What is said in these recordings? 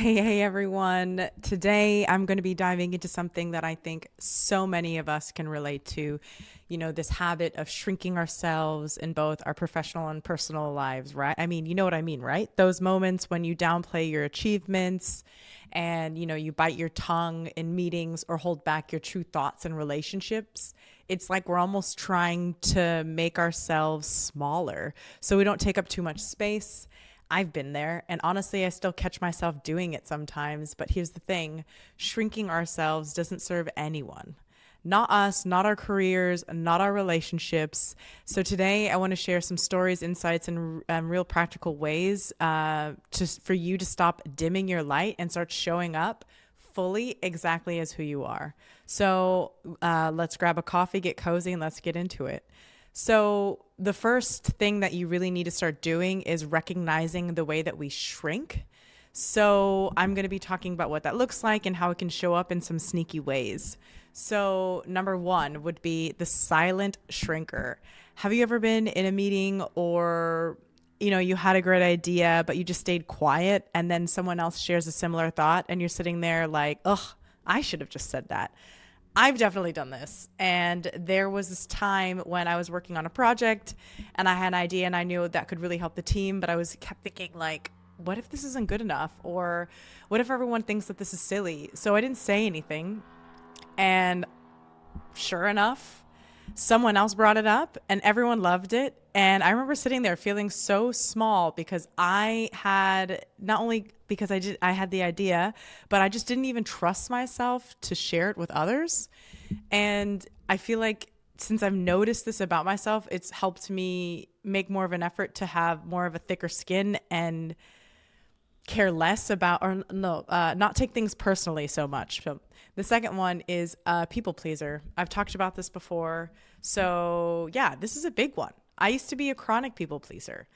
Hey everyone. Today I'm going to be diving into something that I think so many of us can relate to. This habit of shrinking ourselves in both our professional and personal lives, right? I mean, you know what I mean, right? Those moments when you downplay your achievements and, you bite your tongue in meetings or hold back your true thoughts in relationships. It's like we're almost trying to make ourselves smaller so we don't take up too much space. I've been there, and honestly, I still catch myself doing it sometimes. But here's the thing: shrinking ourselves doesn't serve anyone. Not us, not our careers, not our relationships. So today, I want to share some stories, insights, and real practical ways for you to stop dimming your light and start showing up fully exactly as who you are. So let's grab a coffee, get cozy, and let's get into it. So, the first thing that you really need to start doing is recognizing the way that we shrink. So, I'm going to be talking about what that looks like and how it can show up in some sneaky ways. So, number one would be the silent shrinker. Have you ever been in a meeting or you had a great idea, but you just stayed quiet and then someone else shares a similar thought and you're sitting there like, ugh, I should have just said that. I've definitely done this. And there was this time when I was working on a project and I had an idea and I knew that could really help the team, but I was kept thinking like, what if this isn't good enough? Or what if everyone thinks that this is silly? So I didn't say anything. And sure enough, someone else brought it up and everyone loved it. And I remember sitting there feeling so small because I had not only because I had the idea, but I just didn't even trust myself to share it with others. And I feel like since I've noticed this about myself, it's helped me make more of an effort to have more of a thicker skin and care less about or no not take things personally so much. So the second one is a people pleaser. I've talked about this before, so yeah, this is a big one. I used to be a chronic people pleaser.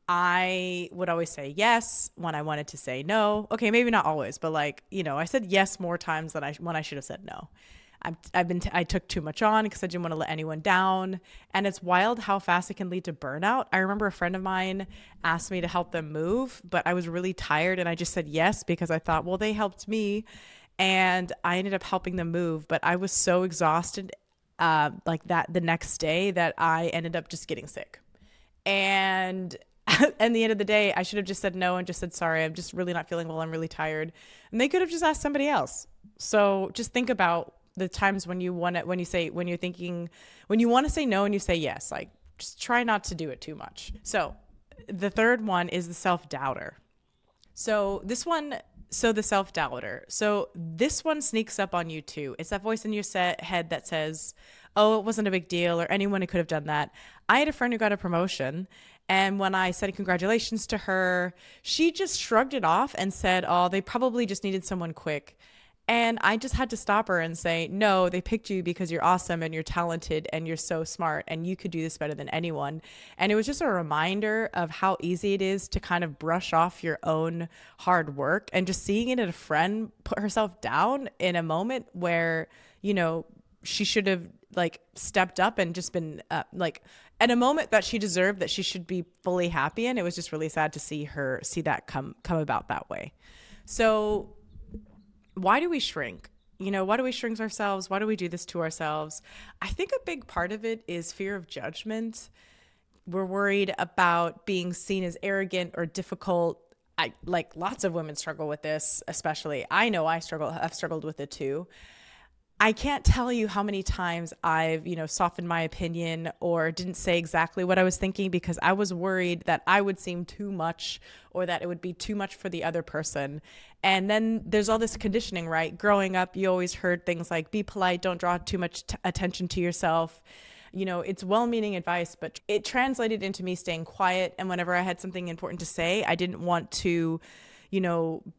I would always say yes when I wanted to say no. Okay, maybe not always, but I said yes more times than I should have said no. I took too much on because I didn't want to let anyone down, and it's wild how fast it can lead to burnout. I remember a friend of mine asked me to help them move, but I was really tired, and I just said yes because I thought, well, they helped me, and I ended up helping them move. But I was so exhausted, like that the next day that I ended up just getting sick, and at the end of the day, I should have just said no and just said, sorry, I'm just really not feeling well. I'm really tired. And they could have just asked somebody else. So just think about the times when you want to, when you want to say no and you say yes, like just try not to do it too much. So the third one is the self-doubter. The self-doubter. So this one sneaks up on you too. It's that voice in your head that says, oh, it wasn't a big deal or anyone could have done that. I had a friend who got a promotion, and when I said congratulations to her, she just shrugged it off and said, oh, they probably just needed someone quick. And I just had to stop her and say, no, they picked you because you're awesome and you're talented and you're so smart and you could do this better than anyone. And it was just a reminder of how easy it is to kind of brush off your own hard work, and just seeing it in a friend put herself down in a moment where, she should have like stepped up and just been at a moment that she deserved, that she should be fully happy in. It was just really sad to see that come about that way. So why do we shrink? Why do we shrink ourselves? Why do we do this to ourselves? I think a big part of it is fear of judgment. We're worried about being seen as arrogant or difficult. I like lots of women struggle with this, especially. I know I've struggled with it too. I can't tell you how many times I've, softened my opinion or didn't say exactly what I was thinking because I was worried that I would seem too much or that it would be too much for the other person. And then there's all this conditioning, right? Growing up, you always heard things like be polite, don't draw too much attention to yourself. It's well-meaning advice, but it translated into me staying quiet. And whenever I had something important to say, I didn't want to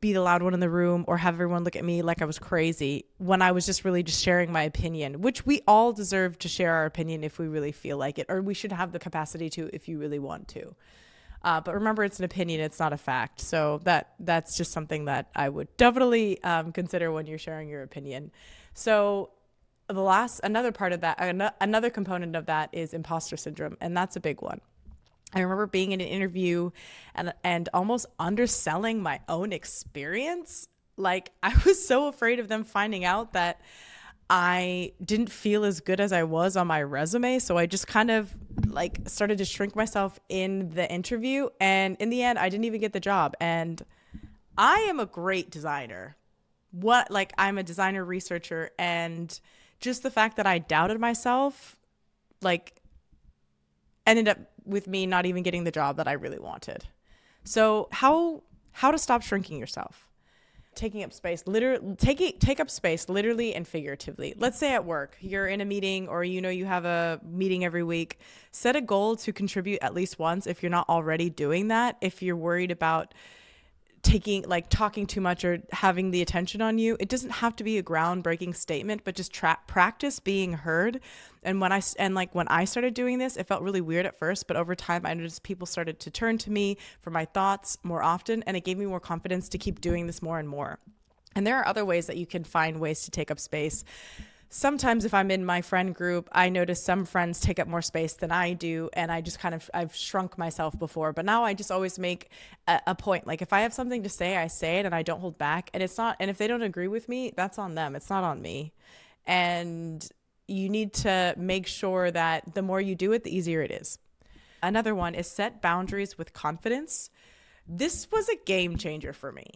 be the loud one in the room or have everyone look at me like I was crazy when I was just really just sharing my opinion, which we all deserve to share our opinion if we really feel like it, or we should have the capacity to if you really want to. But remember, it's an opinion, it's not a fact. So that's just something that I would definitely consider when you're sharing your opinion. So another part of that, another component of that is imposter syndrome, and that's a big one. I remember being in an interview and almost underselling my own experience. Like I was so afraid of them finding out that I didn't feel as good as I was on my resume. So I just kind of like started to shrink myself in the interview. And in the end, I didn't even get the job. And I am a great designer. I'm a designer researcher. And just the fact that I doubted myself, like, ended up with me not even getting the job that I really wanted. So how to stop shrinking yourself? Taking up space, literally take up space literally and figuratively. Let's say at work, you're in a meeting or you have a meeting every week. Set a goal to contribute at least once if you're not already doing that. If you're worried about talking too much or having the attention on you, it doesn't have to be a groundbreaking statement, but just practice being heard. And when I started doing this, it felt really weird at first, but over time I noticed people started to turn to me for my thoughts more often, and it gave me more confidence to keep doing this more and more. And there are other ways that you can find ways to take up space. Sometimes if I'm in my friend group, I notice some friends take up more space than I do. And I've shrunk myself before, but now I just always make a point. Like if I have something to say, I say it and I don't hold back. And if they don't agree with me, that's on them. It's not on me. And you need to make sure that the more you do it, the easier it is. Another one is set boundaries with confidence. This was a game changer for me.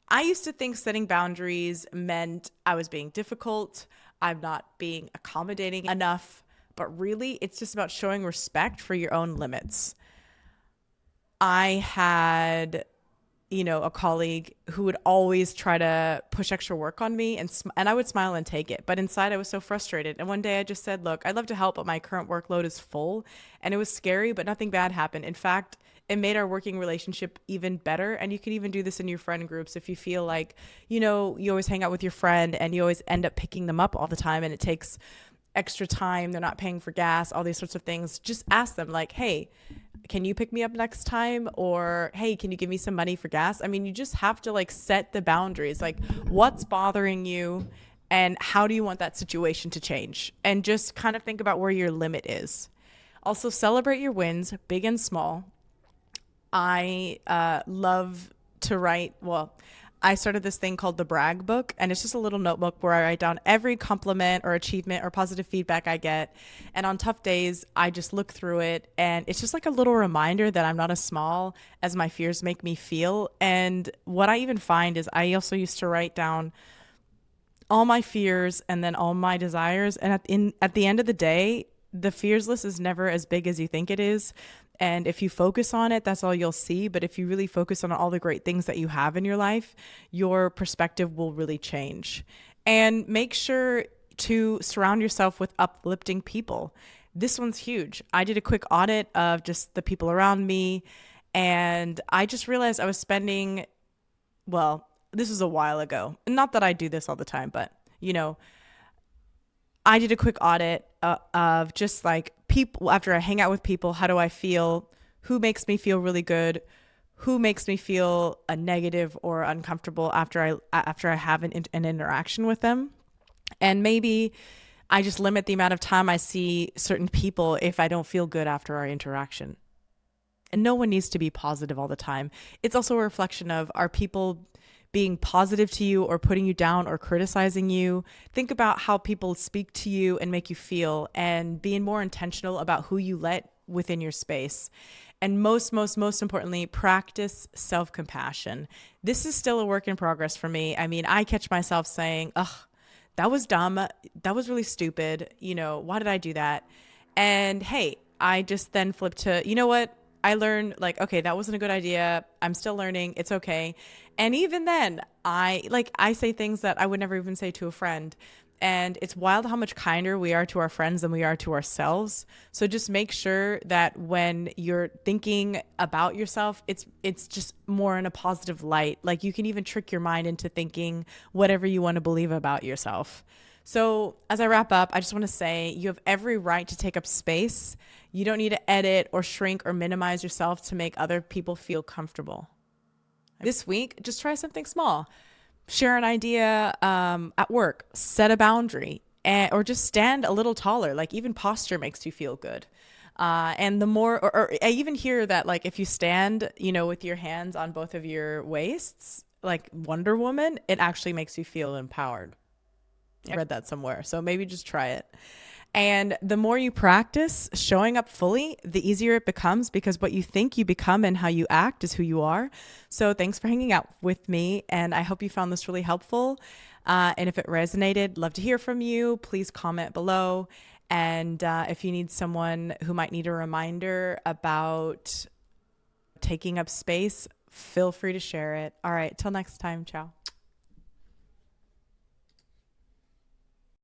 I used to think setting boundaries meant I was being difficult, I'm not being accommodating enough, but really it's just about showing respect for your own limits. I had, a colleague who would always try to push extra work on me and I would smile and take it. But inside I was so frustrated. And one day I just said, look, I'd love to help, but my current workload is full. And it was scary, but nothing bad happened. In fact, it made our working relationship even better. And you can even do this in your friend groups if you feel like, you always hang out with your friend and you always end up picking them up all the time and it takes extra time. They're not paying for gas, all these sorts of things. Just ask them like, hey, can you pick me up next time? Or, hey, can you give me some money for gas? I mean, you just have to set the boundaries, like what's bothering you and how do you want that situation to change? And just kind of think about where your limit is. Also celebrate your wins, big and small. I love to write. Well, I started this thing called the brag book, and it's just a little notebook where I write down every compliment or achievement or positive feedback I get. And on tough days, I just look through it, and it's just like a little reminder that I'm not as small as my fears make me feel. And what I even find is I also used to write down all my fears and then all my desires. And at the end of the day, the fears list is never as big as you think it is. And if you focus on it, that's all you'll see. But if you really focus on all the great things that you have in your life, your perspective will really change. And make sure to surround yourself with uplifting people. This one's huge. I did a quick audit of just the people around me, and I just realized I was spending, well, this was a while ago. Not that I do this all the time, but I did a quick audit of just like people. After I hang out with people, how do I feel? Who makes me feel really good? Who makes me feel a negative or uncomfortable after I have an interaction with them? And maybe I just limit the amount of time I see certain people if I don't feel good after our interaction. And no one needs to be positive all the time. It's also a reflection of, are people being positive to you or putting you down or criticizing you? Think about how people speak to you and make you feel, and being more intentional about who you let within your space. And most importantly, practice self-compassion. This is still a work in progress for me. I mean, I catch myself saying, ugh, that was dumb. That was really stupid. Why did I do that? And hey, I just then flip to, you know what? I learned okay, that wasn't a good idea. I'm still learning. It's okay. And even then I say things that I would never even say to a friend. And it's wild how much kinder we are to our friends than we are to ourselves. So just make sure that when you're thinking about yourself, it's just more in a positive light. Like you can even trick your mind into thinking whatever you want to believe about yourself. So as I wrap up, I just want to say you have every right to take up space. You don't need to edit or shrink or minimize yourself to make other people feel comfortable. This week, just try something small. Share an idea at work, set a boundary, or just stand a little taller. Like even posture makes you feel good. And the more, or I even hear that like if you stand, with your hands on both of your waists, like Wonder Woman, it actually makes you feel empowered. I read that somewhere. So maybe just try it. And the more you practice showing up fully, the easier it becomes because what you think you become and how you act is who you are. So thanks for hanging out with me. And I hope you found this really helpful. And if it resonated, love to hear from you. Please comment below. And if you need someone who might need a reminder about taking up space, feel free to share it. All right, till next time. Ciao.